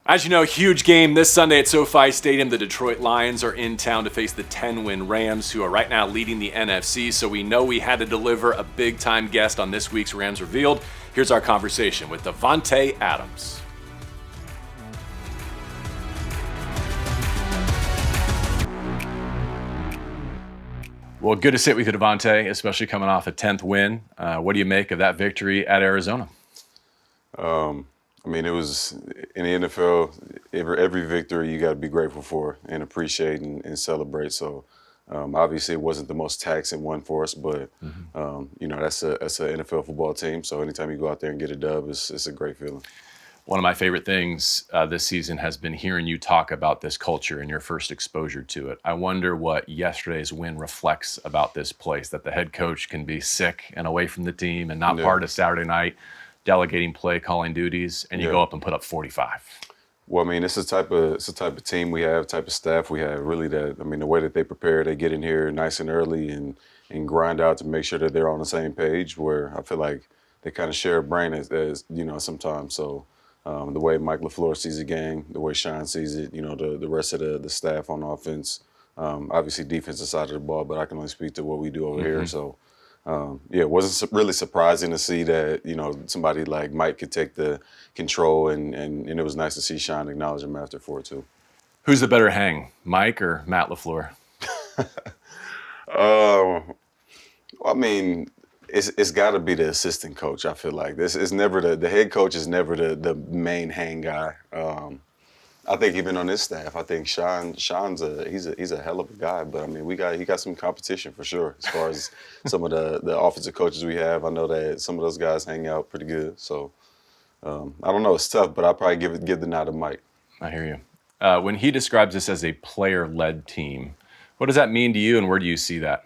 As you know, huge game this Sunday at SoFi Stadium. The Detroit Lions are in town to face the 10-win Rams, who are right now leading the NFC. So we know we had to deliver a big-time guest on this week's Rams Revealed. Here's our conversation with Davante Adams. Well, good to sit with you, Davante, especially coming off a 10th win. What do you make of that victory at Arizona? It was in the NFL. Every victory you got to be grateful for and appreciate and celebrate. So, obviously, it wasn't the most taxing one for us, but that's an NFL football team. So, anytime you go out there and get a dub, it's a great feeling. One of my favorite things this season has been hearing you talk about this culture and your first exposure to it. I wonder what yesterday's win reflects about this place, that the head coach can be sick and away from the team and not part of Saturday night, delegating play, calling duties, and you go up and put up 45. Well, it's the type of team we have, type of staff we have. Really, the way that they prepare, they get in here nice and early and grind out to make sure that they're on the same page. Where I feel like they kind of share a brain as sometimes. So the way Mike LaFleur sees the game, the way Sean sees it, the rest of the staff on offense, obviously defensive side of the ball. But I can only speak to what we do over here. So. It wasn't really surprising to see that, somebody like Mike could take the control, and it was nice to see Sean acknowledge him after for it, too. Who's the better hang, Mike or Matt LaFleur? It's got to be the assistant coach, I feel like. This is never the head coach is never the main hang guy. I think even on this staff, I think Sean's he's a hell of a guy. But he got some competition for sure as far as some of the offensive coaches we have. I know that some of those guys hang out pretty good. So I don't know, it's tough, but I'll probably give the nod to Mike. I hear you. When he describes this as a player-led team, what does that mean to you, and where do you see that?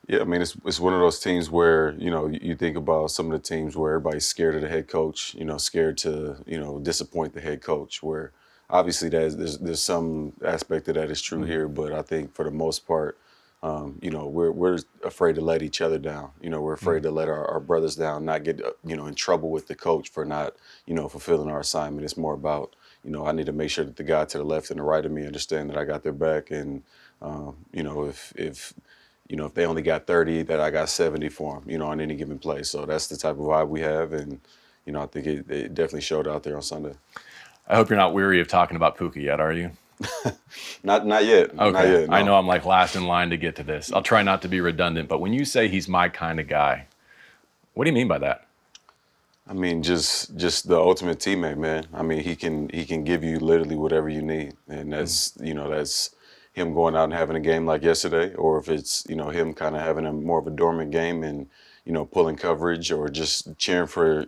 Yeah, it's one of those teams where, you think about some of the teams where everybody's scared of the head coach, scared to, disappoint the head coach, where obviously there's some aspect of that is true here, but I think for the most part, we're afraid to let each other down. We're afraid to let our brothers down, not get, in trouble with the coach for not, fulfilling our assignment. It's more about, I need to make sure that the guy to the left and the right of me understand that I got their back. And, if they only got 30, that I got 70 for them, on any given play. So that's the type of vibe we have. And, I think it definitely showed out there on Sunday. I hope you're not weary of talking about Puka yet, are you? Not yet. Okay. Not yet, no. I know I'm like last in line to get to this. I'll try not to be redundant, but when you say he's my kind of guy, what do you mean by that? Just the ultimate teammate, man. He can give you literally whatever you need, and that's that's him going out and having a game like yesterday, or if it's him kind of having a more of a dormant game and pulling coverage or just cheering for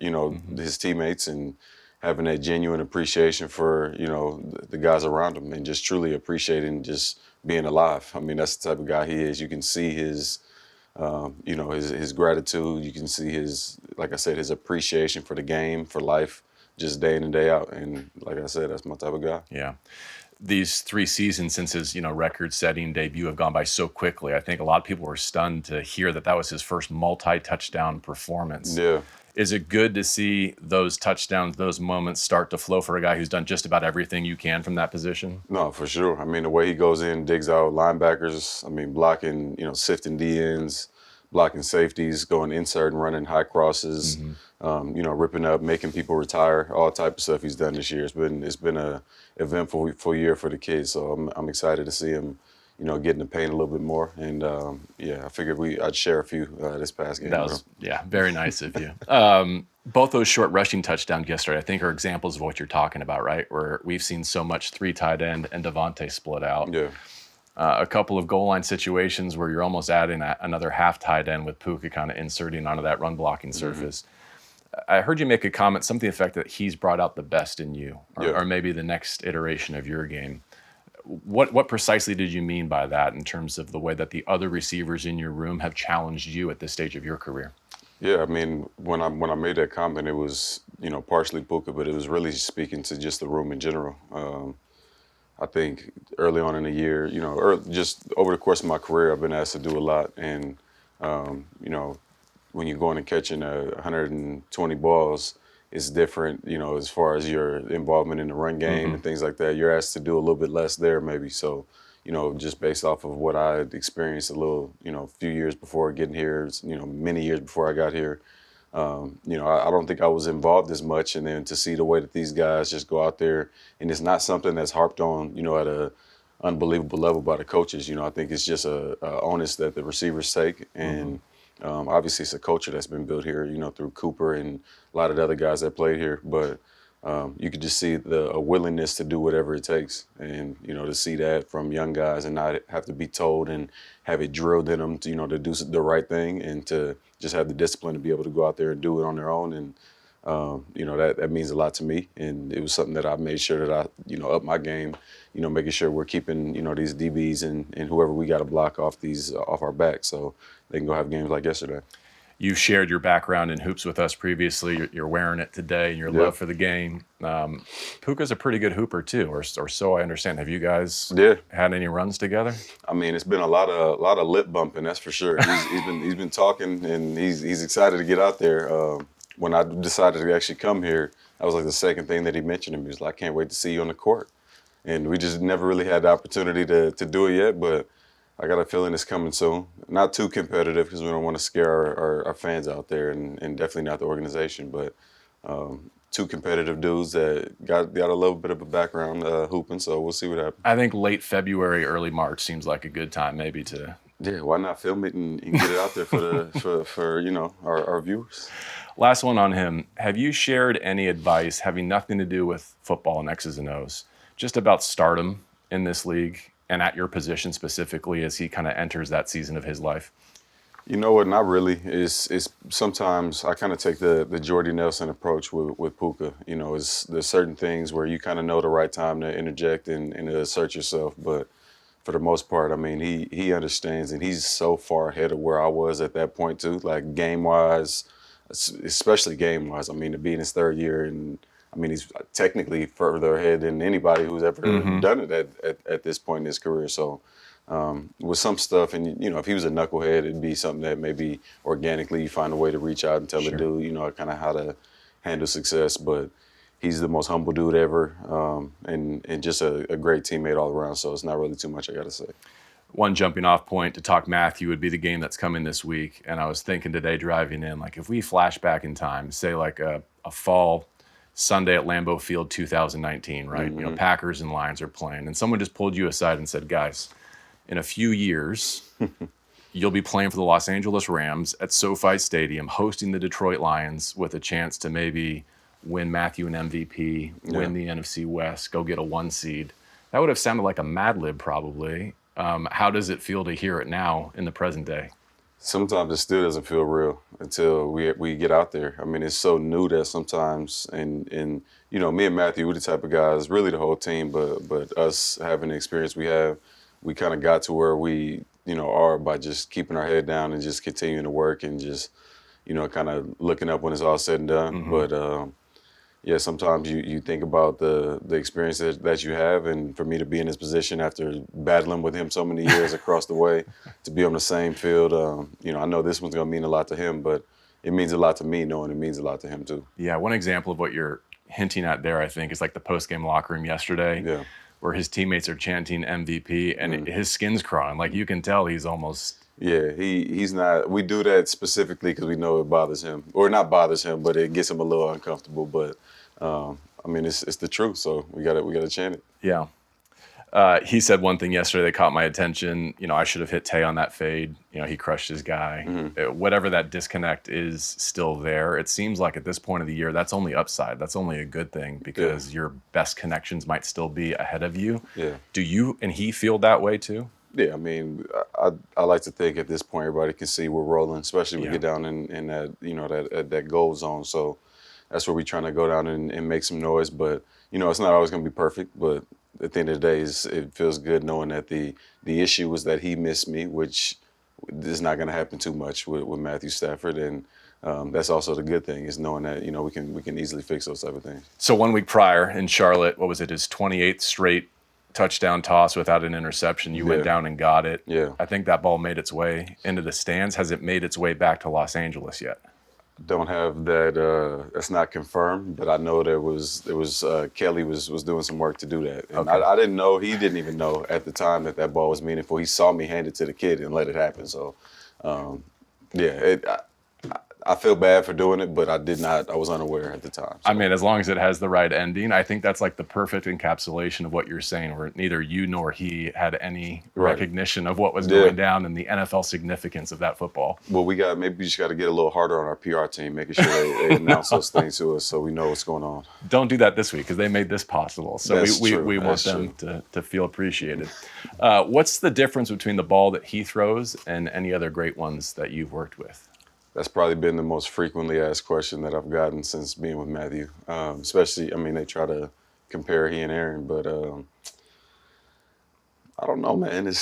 his teammates and having that genuine appreciation for, the guys around him and just truly appreciating just being alive. That's the type of guy he is. You can see his, his gratitude. You can see his, like I said, his appreciation for the game, for life, just day in and day out. And like I said, that's my type of guy. Yeah. These 3 seasons since his, record-setting debut have gone by so quickly. I think a lot of people were stunned to hear that was his first multi-touchdown performance. Yeah. Is it good to see those touchdowns, those moments start to flow for a guy who's done just about everything you can from that position? No, for sure. The way he goes in, digs out linebackers, blocking, sifting DNs, blocking safeties, going inside and running high crosses, ripping up, making people retire, all type of stuff he's done this year. It's been a eventful year for the kids, so I'm excited to see him, getting the paint a little bit more. And I figured I'd share a few this past game. That was very nice of you. Both those short rushing touchdowns yesterday, I think, are examples of what you're talking about, right? Where we've seen so much 3 tight end and Davante split out. Yeah. A couple of goal line situations where you're almost adding another half tight end with Puka kind of inserting onto that run blocking surface. I heard you make a comment, something to the effect that he's brought out the best in you, or maybe the next iteration of your game. What precisely did you mean by that in terms of the way that the other receivers in your room have challenged you at this stage of your career? Yeah, when I made that comment, it was, partially Puka, but it was really speaking to just the room in general. I think early on in the year, just over the course of my career, I've been asked to do a lot. And, when you're going and catching 120 balls, it's different, as far as your involvement in the run game and things like that. You're asked to do a little bit less there maybe. So, just based off of what I had experienced a few years before getting here, many years before I got here, I don't think I was involved as much. And then to see the way that these guys just go out there, and it's not something that's harped on, at a unbelievable level by the coaches. I think it's just a onus that the receivers take. And obviously it's a culture that's been built here, through Cooper and a lot of the other guys that played here. But you could just see a willingness to do whatever it takes. And, to see that from young guys and not have to be told and have it drilled in them to, to do the right thing and to just have the discipline to be able to go out there and do it on their own. And, that means a lot to me. And it was something that I made sure that I, up my game, making sure we're keeping, these DBs and whoever we got to block off our back so they can go have games like yesterday. You shared your background in hoops with us previously. You're wearing it today and your love for the game. Puka's a pretty good hooper too, or so I understand. Have you guys had any runs together? I mean, it's been a lot of lip bumping, that's for sure. He's been talking and he's excited to get out there. When I decided to actually come here, that was like the second thing that he mentioned to me. He was like, I can't wait to see you on the court. And we just never really had the opportunity to do it yet, but I got a feeling it's coming soon. Not too competitive because we don't want to scare our fans out there and definitely not the organization, but two competitive dudes that got a little bit of a background hooping, so we'll see what happens. I think late February, early March seems like a good time maybe to... Yeah, why not film it and get it out there for our viewers. Last one on him. Have you shared any advice having nothing to do with football and X's and O's, just about stardom in this league and at your position specifically as he kind of enters that season of his life? You know what? Not really. It's sometimes I kind of take the Jordy Nelson approach with Puka. There's certain things where you kind of know the right time to interject and assert yourself, but for the most part, I mean, he understands, and he's so far ahead of where I was at that point too, like game-wise, especially game-wise. I mean, to be in his third year, and I mean, he's technically further ahead than anybody who's ever done it at this point in his career. So with some stuff, and if he was a knucklehead, it'd be something that maybe organically you find a way to reach out and tell the dude, kind of how to handle success. But he's the most humble dude ever, and just a great teammate all around. So it's not really too much I got to say. One jumping off point to talk Matthew would be the game that's coming this week. And I was thinking today driving in, like if we flash back in time, say like a fall Sunday at Lambeau Field 2019, right? Packers and Lions are playing. And someone just pulled you aside and said, guys, in a few years, you'll be playing for the Los Angeles Rams at SoFi Stadium, hosting the Detroit Lions with a chance to maybe win Matthew an MVP, win the NFC West, go get a 1 seed. That would have sounded like a Mad Lib probably. How does it feel to hear it now in the present day? Sometimes it still doesn't feel real until we get out there. I mean, it's so new that sometimes, and me and Matthew, we're the type of guys, really the whole team, but us having the experience we have, we kind of got to where we, are by just keeping our head down and just continuing to work and just, kind of looking up when it's all said and done. But yeah, sometimes you think about the experience that you have, and for me to be in this position after battling with him so many years across the way, to be on the same field, I know this one's going to mean a lot to him, but it means a lot to me knowing it means a lot to him too. Yeah, one example of what you're hinting at there, I think, is like the post-game locker room yesterday, where his teammates are chanting MVP, and his skin's crawling. Like you can tell he's almost... Yeah, he's not. We do that specifically because we know it bothers him, or not bothers him, but it gets him a little uncomfortable. But I mean, it's the truth, so we got to chant it. Yeah. He said one thing yesterday that caught my attention. I should have hit Tay on that fade. He crushed his guy. Whatever that disconnect is still there. It seems like at this point of the year, that's only upside. That's only a good thing because your best connections might still be ahead of you. Yeah. Do you and he feel that way too? Yeah, I mean, I like to think at this point everybody can see we're rolling, especially when we get down in that that goal zone. So that's where we're trying to go down and make some noise. But it's not always going to be perfect. But at the end of the day, it feels good knowing that the issue was that he missed me, which is not going to happen too much with Matthew Stafford, and that's also the good thing is knowing that we can easily fix those type of things. So 1 week prior in Charlotte, what was it? His 28th straight touchdown toss without an interception. You went down and got it. Yeah. I think that ball made its way into the stands. Has it made its way back to Los Angeles yet? Don't have that. That's not confirmed, but I know there was Kelly was doing some work to do that, and Okay. I didn't know. He didn't even know at the time that ball was meaningful. He saw me hand it to the kid and let it happen. So, yeah, I feel bad for doing it, but I did not. I was unaware at the time. So. I mean, as long as it has the right ending, I think that's like the perfect encapsulation of what you're saying, where neither you nor he had any Right. recognition of what was Yeah. going down and the NFL significance of that football. Well, maybe we just got to get a little harder on our PR team, making sure they announce those things to us so we know what's going on. Don't do that this week because they made this possible. So That's we true. want That's them to feel appreciated. What's the difference between the ball that he throws and any other great ones that you've worked with? That's probably been the most frequently asked question that I've gotten since being with Matthew. Especially, I mean, they try to compare he and Aaron, but I don't know, man. I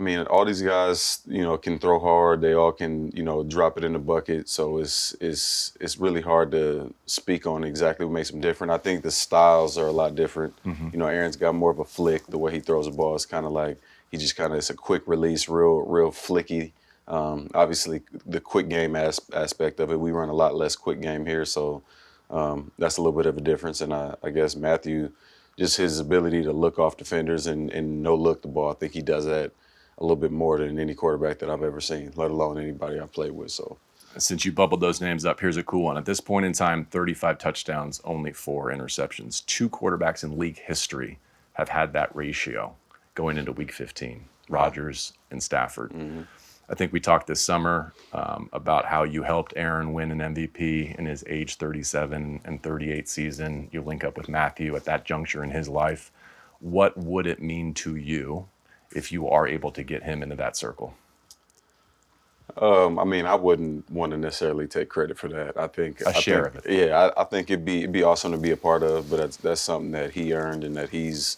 mean, all these guys, can throw hard. They all can, drop it in the bucket. So it's really hard to speak on exactly what makes them different. I think the styles are a lot different. Mm-hmm. Aaron's got more of a flick. The way he throws the ball is kind of like it's a quick release, real flicky. Obviously, the quick game aspect of it, we run a lot less quick game here, so that's a little bit of a difference. And I guess Matthew, just his ability to look off defenders and no look the ball, I think he does that a little bit more than any quarterback that I've ever seen, let alone anybody I've played with. So, Since you bubbled those names up, here's a cool one. At this point in time, 35 touchdowns, only 4 interceptions. 2 quarterbacks in league history have had that ratio going into Week 15, Rodgers and Stafford. Mm-hmm. I think we talked this summer about how you helped Aaron win an MVP in his age 37 and 38 season. You link up with Matthew at that juncture in his life. What would it mean to you if you are able to get him into that circle? I mean, I wouldn't want to necessarily take credit for that. I think A share of it. Yeah, I think it'd be awesome to be a part of, but that's something that he earned and that he's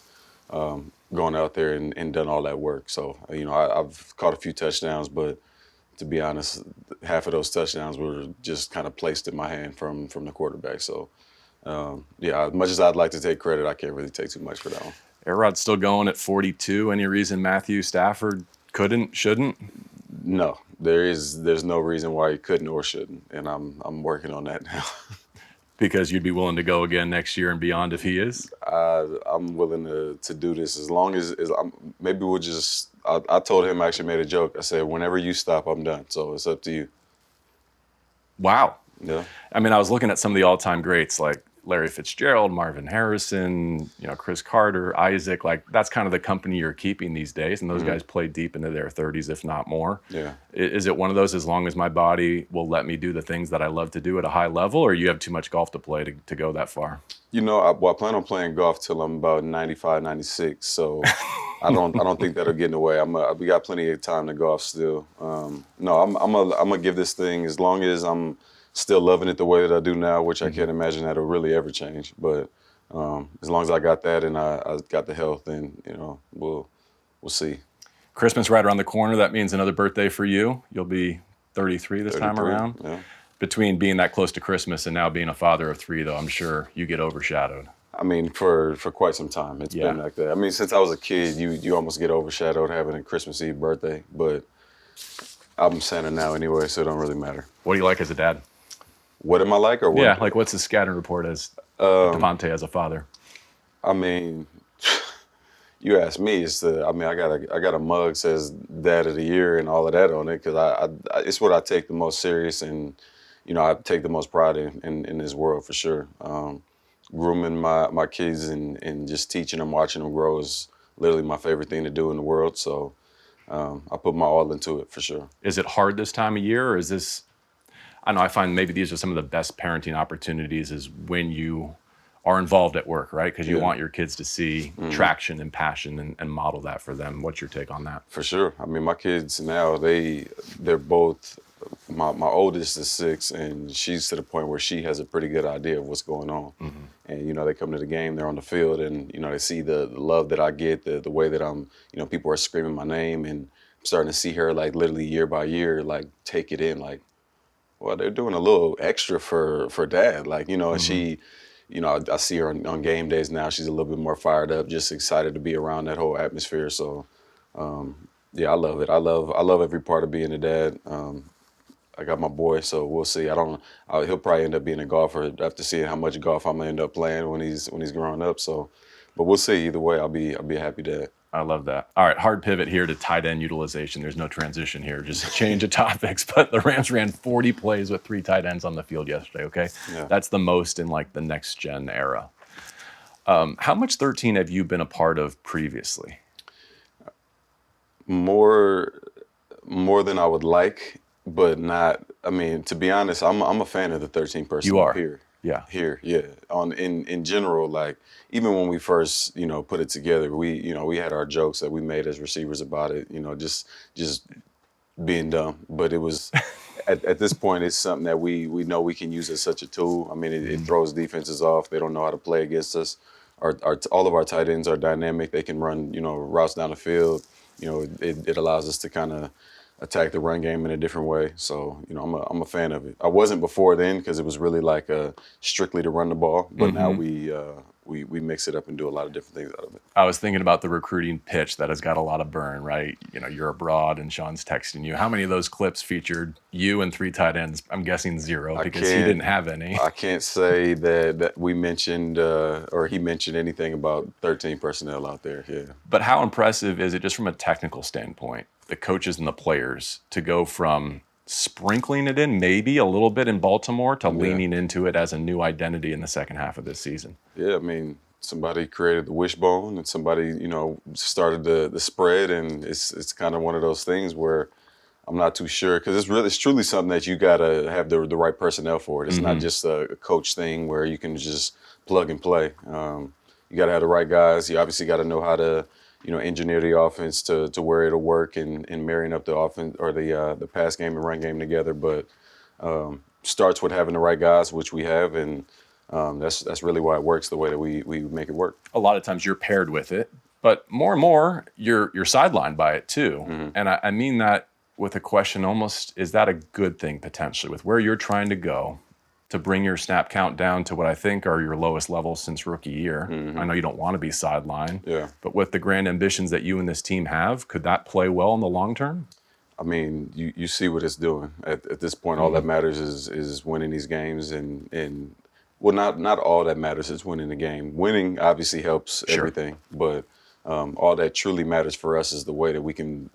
gone out there and done all that work. So, I've caught a few touchdowns, but to be honest, half of those touchdowns were just kind of placed in my hand from the quarterback. So, as much as I'd like to take credit, I can't really take too much for that one. Air-Rod's still going at 42. Any reason Matthew Stafford couldn't, shouldn't? No, there's no reason why he couldn't or shouldn't, and I'm working on that now. Because you'd be willing to go again next year and beyond if he is? I'm willing to do this as long as maybe we'll just. I told him, I actually made a joke. I said, whenever you stop, I'm done. So it's up to you. Wow. Yeah. I mean, I was looking at some of the all-time greats like Larry Fitzgerald, Marvin Harrison, Chris Carter, Isaac. Like, that's kind of the company you're keeping these days. And those guys play deep into their 30s, if not more. Yeah. Is it one of those, as long as my body will let me do the things that I love to do at a high level, or you have too much golf to play to go that far? I plan on playing golf till I'm about 95, 96. So I don't think that'll get in the way. We got plenty of time to golf still. No, I'm gonna give this thing, as long as I'm still loving it the way that I do now, which I can't imagine that'll really ever change. But as long as I got that and I got the health, then we'll see. Christmas right around the corner. That means another birthday for you. You'll be 33 this time 33, around. Yeah. Between being that close to Christmas and now being a father of 3, though, I'm sure you get overshadowed. I mean, for quite some time, it's been like that. I mean, since I was a kid, you almost get overshadowed having a Christmas Eve birthday. But I'm Santa now anyway, so it don't really matter. What do you like as a dad? What am I like, or what? Yeah, like what's the scouting report as Davante as a father? I mean, you ask me. I got a mug says Dad of the Year and all of that on it, because I it's what I take the most serious, and I take the most pride in this world for sure. Grooming my kids and just teaching them, watching them grow is literally my favorite thing to do in the world. So I put my all into it for sure. Is it hard this time of year, or is this? I know I find maybe these are some of the best parenting opportunities is when you are involved at work, right? Because you want your kids to see traction and passion and model that for them. What's your take on that? For sure. I mean, my kids now, they're both, my oldest is 6, and she's to the point where she has a pretty good idea of what's going on. And, they come to the game, they're on the field, and, they see the love that I get, the way that I'm, people are screaming my name, and I'm starting to see her, like, literally year by year, like, take it in, like, well, they're doing a little extra for Dad. Like, and she, I see her on game days now. She's a little bit more fired up, just excited to be around that whole atmosphere. So, I love it. I love every part of being a dad. I got my boy, so we'll see. I don't. He'll probably end up being a golfer after seeing how much golf I'm gonna end up playing when he's growing up. So, but we'll see. Either way, I'll be a happy dad. I love that. All right, hard pivot here to tight end utilization. There's no transition here, just change of topics. But the Rams ran 40 plays with 3 tight ends on the field yesterday, okay? Yeah. That's the most in like the next gen era. How much 13 have you been a part of previously? More than I would like, but not. I mean, to be honest, I'm a fan of the 13 person. You are here. Yeah. Here, yeah. In general, like even when we first, put it together, we had our jokes that we made as receivers about it, just being dumb. But it was at this point, it's something that we know we can use as such a tool. I mean, it throws defenses off. They don't know how to play against us. All of our tight ends are dynamic. They can run, routes down the field. It allows us to kind of attack the run game in a different way. So, I'm a fan of it. I wasn't before then because it was really like strictly to run the ball. But now we mix it up and do a lot of different things out of it. I was thinking about the recruiting pitch that has got a lot of burn, right? You're abroad and Sean's texting you. How many of those clips featured you and 3 tight ends? I'm guessing 0 because he didn't have any. I can't say that we mentioned or he mentioned anything about 13 personnel out there. Yeah. But how impressive is it just from a technical standpoint, the coaches and the players, to go from sprinkling it in maybe a little bit in Baltimore to leaning into it as a new identity in the second half of this season? Yeah, I mean, somebody created the wishbone and somebody, started the spread, and it's kind of one of those things where I'm not too sure because it's truly something that you got to have the right personnel for it. It's not just a coach thing where you can just plug and play. You got to have the right guys. You obviously got to know how to engineer the offense to where it'll work and marrying up the offense or the pass game and run game together. But starts with having the right guys, which we have, and that's really why it works the way that we make it work. A lot of times you're paired with it, but more and more you're sidelined by it too. And I mean that with a question almost, is that a good thing potentially with where you're trying to go to bring your snap count down to what I think are your lowest levels since rookie year? I know you don't want to be sidelined, but with the grand ambitions that you and this team have, could that play well in the long term? I mean, you see what it's doing. At this point, all that matters is winning these games, and well, not all that matters is winning the game. Winning obviously helps everything, but all that truly matters for us is the way that we can,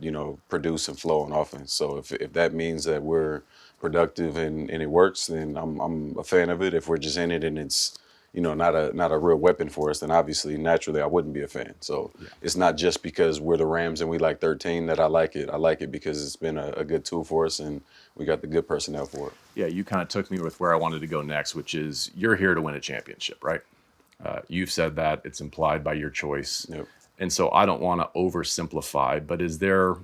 produce and flow on offense. So if that means that we're productive and it works, then I'm a fan of it. If we're just in it and it's not a real weapon for us, then obviously naturally I wouldn't be a fan. So it's not just because we're the Rams and we like 13 that I like it. I like it because it's been a good tool for us and we got the good personnel for it. Yeah, you kind of took me with where I wanted to go next, which is you're here to win a championship, right? You've said that. It's implied by your choice. Yep. And so I don't want to oversimplify, but is there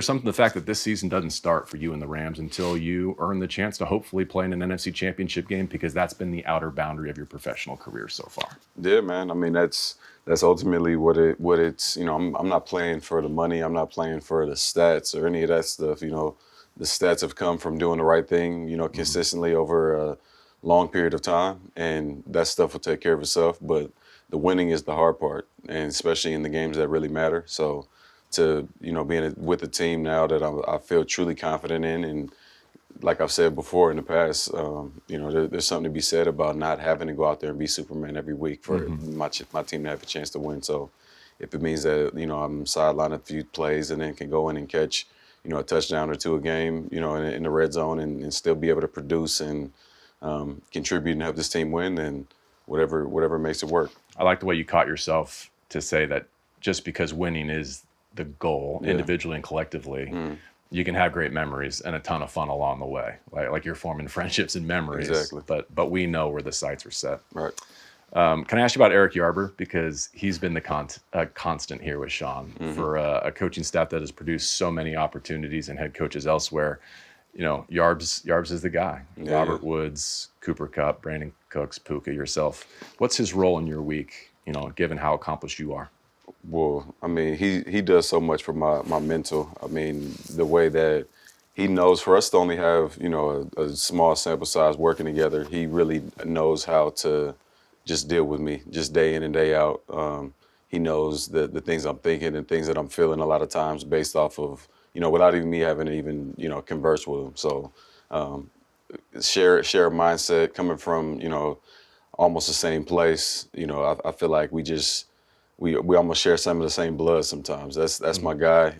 something, the fact that this season doesn't start for you and the Rams until you earn the chance to hopefully play in an NFC championship game, because that's been the outer boundary of your professional career so far? Yeah, man. I mean, that's ultimately what it's, I'm not playing for the money. I'm not playing for the stats or any of that stuff. The stats have come from doing the right thing, consistently over a long period of time, and that stuff will take care of itself. But the winning is the hard part, and especially in the games that really matter. So to, being with a team now that I feel truly confident in, and like I've said before in the past, there's something to be said about not having to go out there and be Superman every week for my team to have a chance to win. So if it means that, I'm sidelined a few plays and then can go in and catch, a touchdown or two a game, in the red zone and still be able to produce and contribute and help this team win, then whatever makes it work. I like the way you caught yourself to say that just because winning is the goal individually and collectively, you can have great memories and a ton of fun along the way. Like you're forming friendships and memories. Exactly. But we know where the sights are set. Right. Can I ask you about Eric Yarber? Because he's been the constant here with Sean for a coaching staff that has produced so many opportunities and head coaches elsewhere. Yarbs is the guy. Robert Woods, Cooper Kupp, Brandon Cooks, Puka, yourself. What's his role in your week, given how accomplished you are? Well, I mean, he does so much for my mental. I mean, the way that he knows for us to only have, a small sample size working together, he really knows how to just deal with me, just day in and day out. He knows the things I'm thinking and things that I'm feeling a lot of times based off of, without even me having to even, converse with him. So share a mindset coming from, almost the same place. I feel like we almost share some of the same blood sometimes. That's my guy.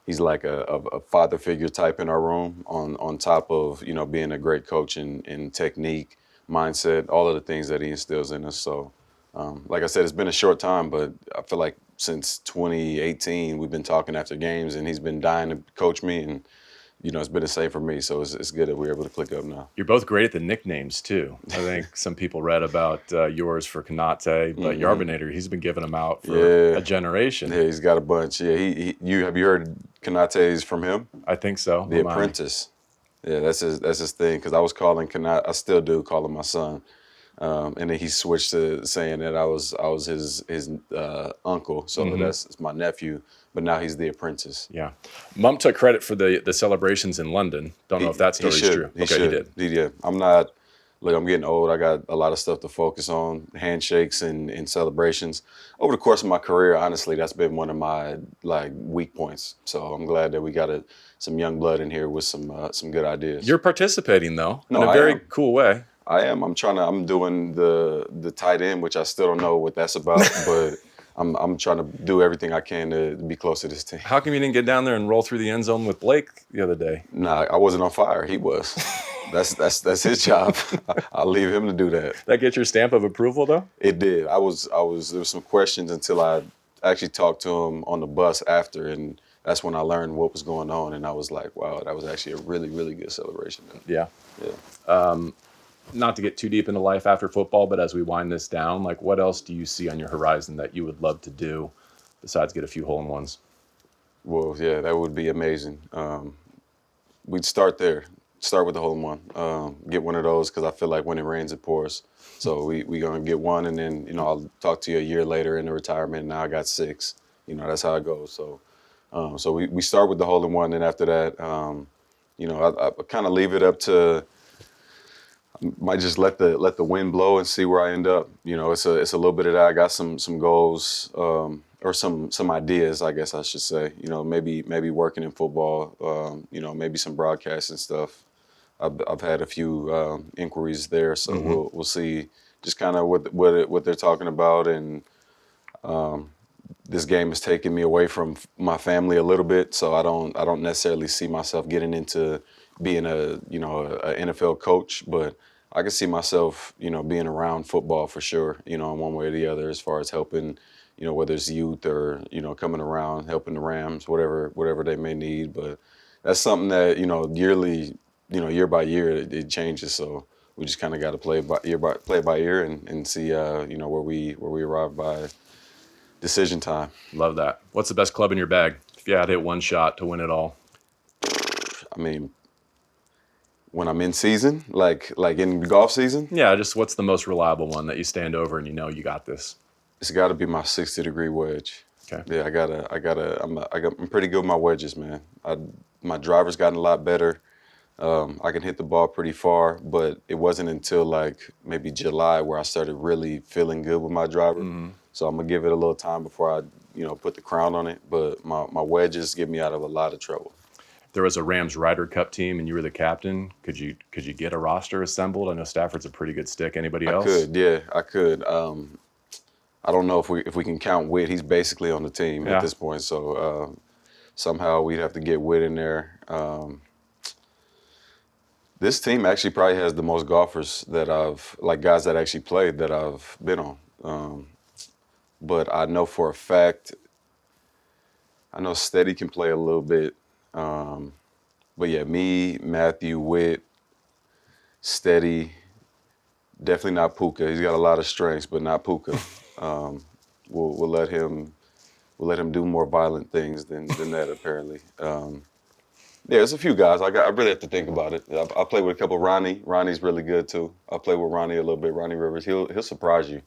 He's like a father figure type in our room on top of, being a great coach in technique, mindset, all of the things that he instills in us. So, like I said, it's been a short time, but I feel like since 2018, we've been talking after games, and he's been dying to coach me, and it's been the same for me. So it's good that we're able to click up now. You're both great at the nicknames too. I think some people read about yours for Konate, but Yarbinator, he's been giving them out for a generation. Yeah, he's got a bunch. Yeah, have you heard Konate's from him? I think so. The Apprentice. Yeah, that's his thing. Because I was calling Konate, I still do call him my son, and then he switched to saying that I was his uncle. So it's my nephew. But now he's the Apprentice. Yeah. Mum took credit for the celebrations in London. Don't know if that story's true. He did. Yeah. I'm getting old. I got a lot of stuff to focus on, handshakes and celebrations. Over the course of my career, honestly, that's been one of my weak points. So I'm glad that we got some young blood in here with some good ideas. You're participating though, in a very cool way. I am. I'm doing the tight end, which I still don't know what that's about, but I'm trying to do everything I can to be close to this team. How come you didn't get down there and roll through the end zone with Blake the other day? Nah, I wasn't on fire. He was. That's his job. I'll leave him to do that. That get your stamp of approval though? It did. There was some questions until I actually talked to him on the bus after, and that's when I learned what was going on, and I was like, wow, that was actually a really, really good celebration. Yeah. Not to get too deep into life after football, but as we wind this down, what else do you see on your horizon that you would love to do besides get a few hole-in-ones? Well, yeah, that would be amazing. We'd start there. Start with the hole-in-one. Get one of those because I feel like when it rains, it pours. So we going to get one, and then, I'll talk to you a year later in the retirement. Now I got 6. That's how it goes. So we start with the hole-in-one, and after that, I kind of leave it up to – might just let the wind blow and see where I end up. It's a little bit of that. I got some goals or some ideas, I guess I should say. Maybe working in football. Maybe some broadcasting stuff. I've had a few inquiries there, so we'll see just kind of what they're talking about. And this game has taken me away from my family a little bit, so I don't necessarily see myself getting into being a NFL coach, but I can see myself, being around football for sure, in one way or the other, as far as helping, whether it's youth or, coming around, helping the Rams, whatever they may need. But that's something that, yearly, year by year, it changes. So we just kind of got to play by ear and see, where we arrive by decision time. Love that. What's the best club in your bag? If you had to hit one shot to win it all. I mean, when I'm in season, like in golf season? Yeah, just what's the most reliable one that you stand over and you got this? It's got to be my 60-degree wedge. Okay. Yeah, I'm pretty good with my wedges, man. My driver's gotten a lot better. I can hit the ball pretty far, but it wasn't until maybe July where I started really feeling good with my driver. Mm-hmm. So I'm gonna give it a little time before I, put the crown on it. But my wedges get me out of a lot of trouble. There was a Rams Ryder Cup team and you were the captain. Could you get a roster assembled? I know Stafford's a pretty good stick. Anybody else? I could. I don't know if we can count Witt. He's basically on the team at this point. So somehow we'd have to get Witt in there. This team actually probably has the most golfers that guys that actually played that I've been on. But I know for a fact, I know Steady can play a little bit. But yeah, me, Matthew, Witt, Steady, definitely not Puka. He's got a lot of strengths, but not Puka. We'll let him do more violent things than that apparently. There's a few guys. I really have to think about it. I played with a couple. Ronnie's really good too. I played with Ronnie a little bit. Ronnie Rivers. He'll surprise you.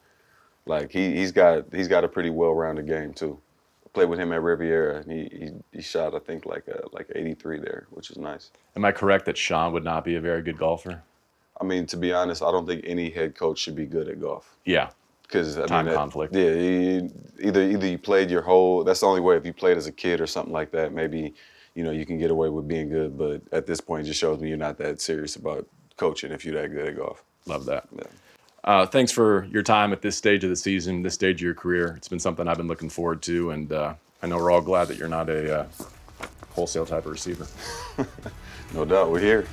He's got a pretty well-rounded game too. Played with him at Riviera, and he shot, I think, like 83 there, which is nice. Am I correct that Sean would not be a very good golfer? I mean, to be honest, I don't think any head coach should be good at golf. Yeah. Because time conflict. Yeah, either you played your whole. That's the only way. If you played as a kid or something like that, maybe you can get away with being good. But at this point, it just shows me you're not that serious about coaching if you're that good at golf. Love that. Yeah. Thanks for your time at this stage of the season, this stage of your career. It's been something I've been looking forward to, and I know we're all glad that you're not a wholesale type of receiver. No doubt, we're here.